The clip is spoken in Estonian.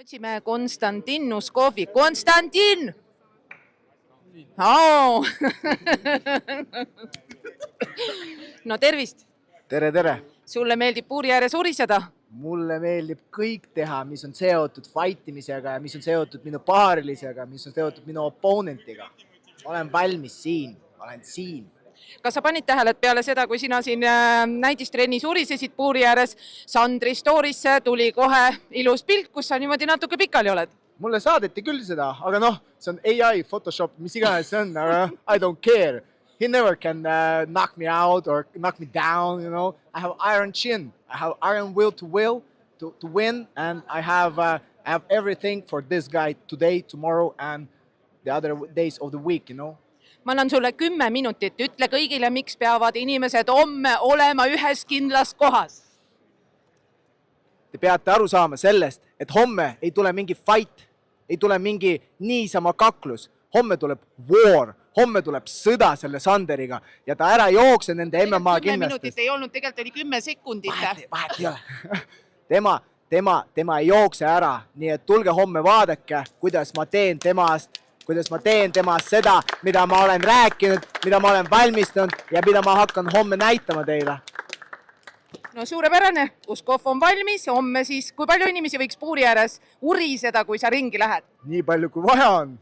Otsime Konstantin Uskovi. Konstantin! Oh. No tervist! Tere, tere! Sulle meeldib puuri ääres uriseda? Mulle meeldib kõik teha, mis on seotud fightimisega ja mis on seotud minu paarilisega, mis on seotud minu oponentiga. Olen valmis siin, olen siin. Kas sa panid tähele, et peale seda, kui sina siin näidistrennis urisesid puuri ääres, Sandri story'sse tuli kohe ilus pilt, kus sa niimoodi natuke pikali oled? Mulle saadeti küll seda, aga noh, see on AI, Photoshop, mis iganes see on, aga I don't care. He never can knock me out or knock me down, you know. I have iron chin. I have iron will to win, and I have everything for this guy today, tomorrow, and the other days of the week, you know. Ma annan sulle 10 minutit. Ütle kõigile, miks peavad inimesed homme olema ühes kindlas kohas. Te peate aru saama sellest, et homme ei tule mingi fight, ei tule mingi niisama kaklus. Homme tuleb war, homme tuleb sõda selle Sanderiga ja ta ära jookse nende MMA 10 kindlastest. minutit ei olnud, tegelikult oli 10 sekundit. Vahet ei ole. tema ei jookse ära, nii et tulge homme vaadake, kuidas ma teen temast seda, mida ma olen rääkinud, mida ma olen valmistanud ja mida ma hakkan homme näitama teile. No suurepärane, Uskov on valmis, homme siis, kui palju inimesi võiks puuri ääres uriseda, kui sa ringi lähed? Nii palju kui vaja on.